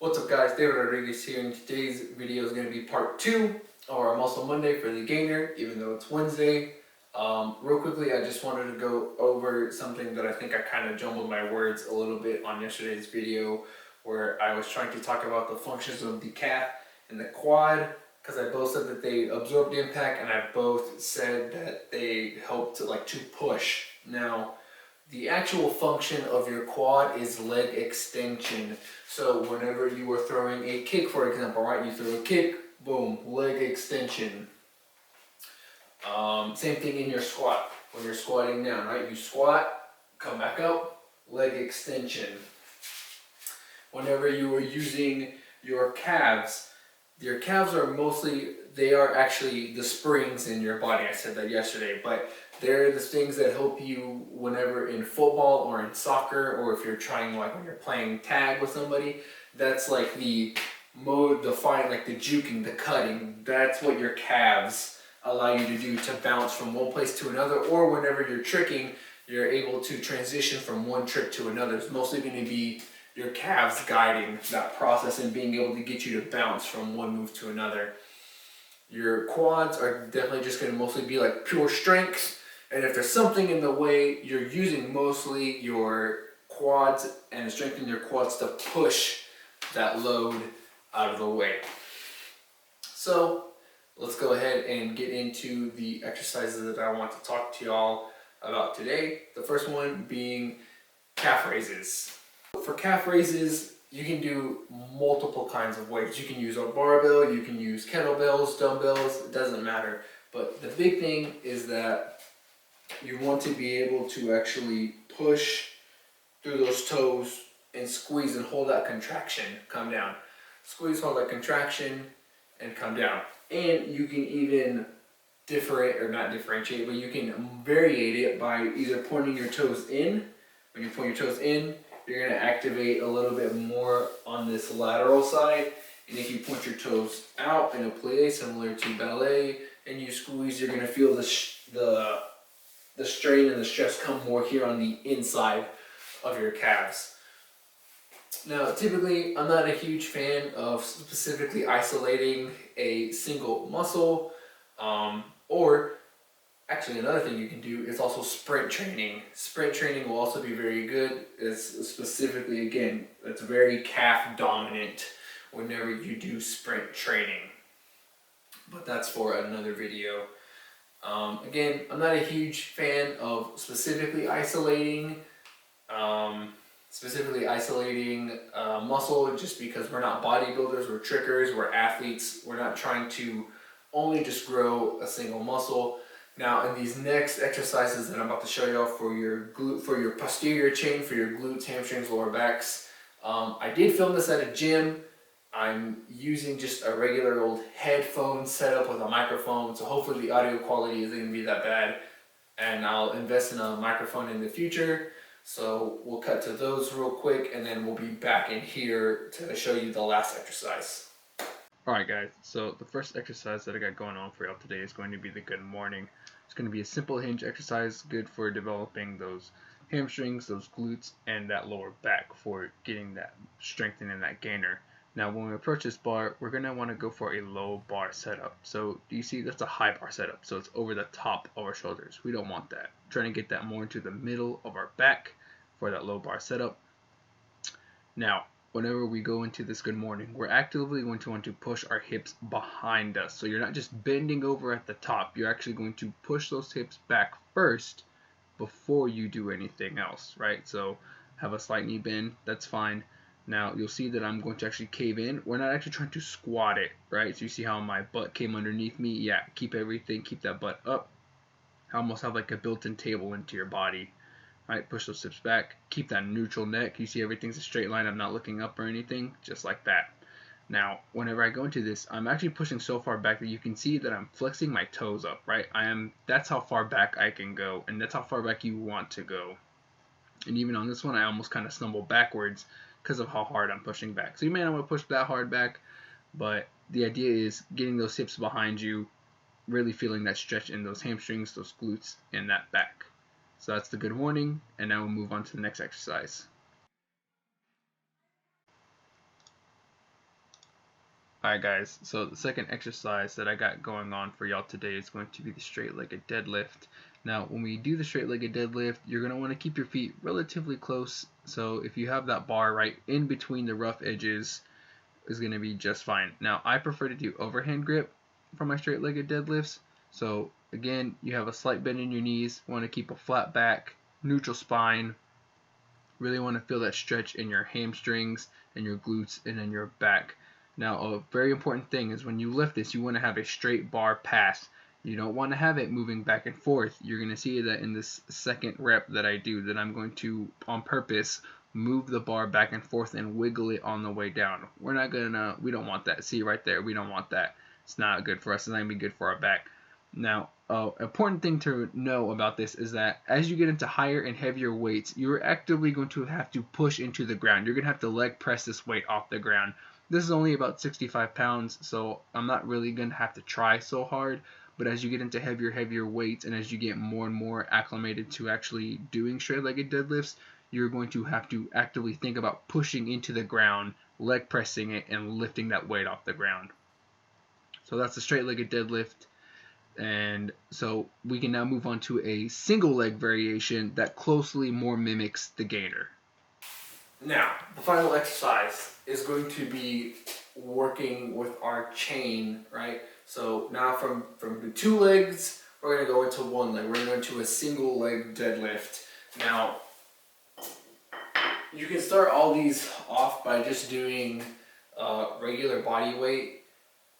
What's up guys, David Rodriguez here, and today's video is going to be part 2 of our Muscle Monday for the gainer, even though it's Wednesday. Real quickly, I just wanted to go over something that I think I kind of jumbled my words a little bit on yesterday's video, where I was trying to talk about the functions of the calf and the quad, because I both said that they absorb the impact, and I both said that they help to push. Now, the actual function of your quad is leg extension. So whenever you are throwing a kick, for example, right, you throw a kick, boom, leg extension. Same thing in your squat. When you're squatting down, right, you squat, come back up, leg extension. Whenever you are using your calves are mostly, they are actually the springs in your body. I said that yesterday, but they're the things that help you whenever in football or in soccer, or if you're trying, like when you're playing tag with somebody, that's like the mode, the fight, like the juking, the cutting. That's what your calves allow you to do, to bounce from one place to another, or whenever you're tricking, you're able to transition from one trick to another. It's mostly going to be your calves guiding that process and being able to get you to bounce from one move to another. Your quads are definitely just going to mostly be like pure strength, and if there's something in the way, you're using mostly your quads and strengthening your quads to push that load out of the way. So let's go ahead and get into the exercises that I want to talk to y'all about today. The first one being calf raises. For calf raises, you can do multiple kinds of weights. You can use a barbell, you can use kettlebells, dumbbells, it doesn't matter. But the big thing is that you want to be able to actually push through those toes and squeeze and hold that contraction, come down. Squeeze, hold that contraction, and come down. And you can even differentiate, but you can variate it by either pointing your toes in. When you point your toes in, you're going to activate a little bit more on this lateral side. And if you point your toes out in a plie, similar to ballet, and you squeeze, you're going to feel the strain and the stress come more here on the inside of your calves. Now, typically, I'm not a huge fan of specifically isolating a single muscle, or actually, another thing you can do is also sprint training. Sprint training will also be very good. It's specifically, again, it's very calf dominant whenever you do sprint training. But that's for another video. Again, I'm not a huge fan of specifically isolating muscle, just because we're not bodybuilders, we're trickers, we're athletes. We're not trying to only just grow a single muscle. Now, in these next exercises that I'm about to show you off for your posterior chain, for your glutes, hamstrings, lower backs, I did film this at a gym. I'm using just a regular old headphone setup with a microphone, so hopefully the audio quality isn't going to be that bad. And I'll invest in a microphone in the future. So we'll cut to those real quick, and then we'll be back in here to show you the last exercise. Alright guys, so the first exercise that I got going on for y'all today is going to be the good morning. It's going to be a simple hinge exercise, good for developing those hamstrings, those glutes, and that lower back for getting that strengthening that gainer. Now when we approach this bar, we're going to want to go for a low bar setup. So do you see that's a high bar setup, so it's over the top of our shoulders. We don't want that. Trying to get that more into the middle of our back for that low bar setup. Now, whenever we go into this good morning, we're actively going to want to push our hips behind us. So you're not just bending over at the top, you're actually going to push those hips back first before you do anything else, right? So have a slight knee bend, that's fine. Now you'll see that I'm going to actually cave in. We're not actually trying to squat it, right? So you see how my butt came underneath me? Yeah, keep that butt up. I almost have like a built-in table into your body. Right, push those hips back, keep that neutral neck. You see everything's a straight line, I'm not looking up or anything, just like that. Now, whenever I go into this, I'm actually pushing so far back that you can see that I'm flexing my toes up, right? That's how far back I can go, and that's how far back you want to go. And even on this one, I almost kind of stumble backwards because of how hard I'm pushing back. So you may not want to push that hard back, but the idea is getting those hips behind you, really feeling that stretch in those hamstrings, those glutes, and that back. So that's the good morning, and now we'll move on to the next exercise. Alright guys, so the second exercise that I got going on for y'all today is going to be the straight-legged deadlift. Now when we do the straight-legged deadlift, you're going to want to keep your feet relatively close, so if you have that bar right in between the rough edges, is going to be just fine. Now I prefer to do overhand grip for my straight-legged deadlifts, so again you have a slight bend in your knees, want to keep a flat back, neutral spine, really want to feel that stretch in your hamstrings and your glutes and in your back. Now a very important thing is when you lift this, you want to have a straight bar pass. You don't want to have it moving back and forth. You're going to see that in this second rep that I do, that I'm going to on purpose move the bar back and forth and wiggle it on the way down. We don't want that. See right there, we don't want that. It's not good for us. It's not going to be good for our back. Now, important thing to know about this is that as you get into higher and heavier weights, you're actively going to have to push into the ground. You're going to have to leg press this weight off the ground. This is only about 65 pounds, so I'm not really going to have to try so hard. But as you get into heavier weights and as you get more and more acclimated to actually doing straight-legged deadlifts, you're going to have to actively think about pushing into the ground, leg pressing it, and lifting that weight off the ground. So that's the straight-legged deadlift. And so we can now move on to a single leg variation that closely more mimics the gainer. Now, the final exercise is going to be working with our chain, right? So now from the 2 legs, we're going to go into 1 leg. We're going to go into a single leg deadlift. Now, you can start all these off by just doing regular body weight,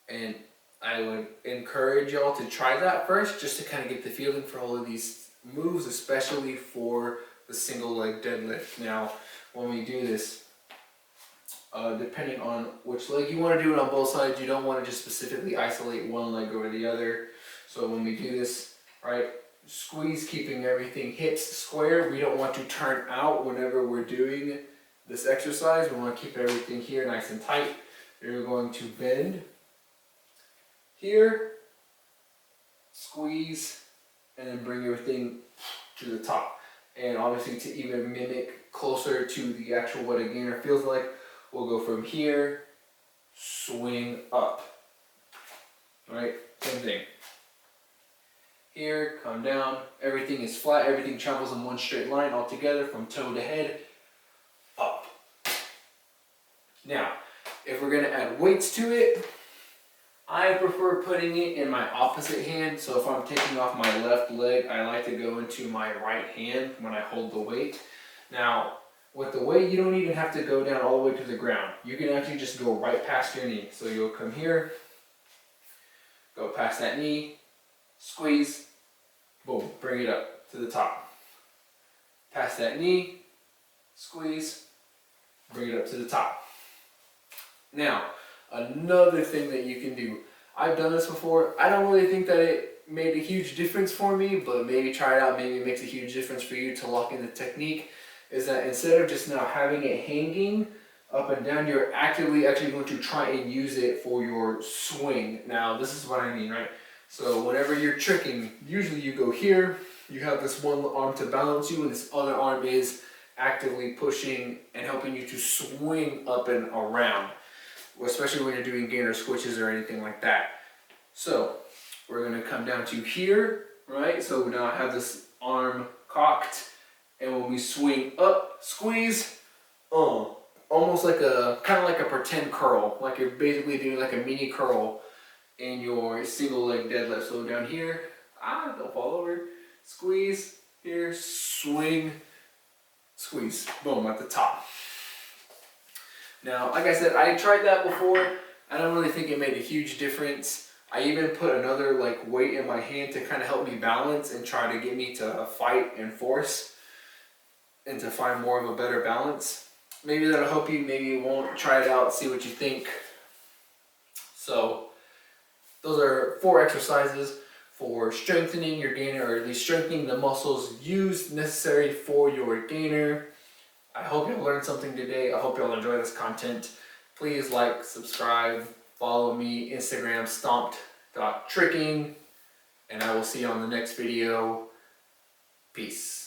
and I would encourage y'all to try that first just to kind of get the feeling for all of these moves, especially for the single leg deadlift. Now, when we do this, depending on which leg you want to do it on both sides, you don't want to just specifically isolate one leg over the other. So when we do this, right, squeeze, keeping everything hips square. We don't want to turn out whenever we're doing this exercise. We want to keep everything here nice and tight. You're going to bend here, squeeze, and then bring everything to the top. And obviously to even mimic closer to the actual what a gainer feels like, we'll go from here, swing up. Right? Same thing. Here, come down, everything is flat, everything travels in one straight line all together from toe to head, up. Now, if we're going to add weights to it, I prefer putting it in my opposite hand. So if I'm taking off my left leg, I like to go into my right hand when I hold the weight. Now, with the weight, you don't even have to go down all the way to the ground. You can actually just go right past your knee. So you'll come here, go past that knee, squeeze, boom, bring it up to the top. Past that knee, squeeze, bring it up to the top. Now, another thing that you can do, I've done this before. I don't really think that it made a huge difference for me, but maybe try it out, maybe it makes a huge difference for you to lock in the technique, is that instead of just now having it hanging up and down, you're actively actually going to try and use it for your swing. Now, this is what I mean, right? So whenever you're tricking, usually you go here, you have this one arm to balance you, and this other arm is actively pushing and helping you to swing up and around, especially when you're doing gainer switches or anything like that. So we're going to come down to here, right? So now I have this arm cocked, and when we swing up, squeeze, almost like kind of like a pretend curl, like you're basically doing like a mini curl in your single leg deadlift. So down here, don't fall over, squeeze, here, swing, squeeze, boom, at the top. Now, like I said, I tried that before. I don't really think it made a huge difference. I even put another weight in my hand to kind of help me balance and try to get me to fight and force and to find more of a better balance. Maybe that'll help you, maybe it won't. Try it out, see what you think. So, those are 4 exercises for strengthening your gainer, or at least strengthening the muscles used necessary for your gainer. I hope you learned something today. I hope y'all enjoy this content. Please like, subscribe, follow me, Instagram, stomped.tricking, and I will see you on the next video. Peace.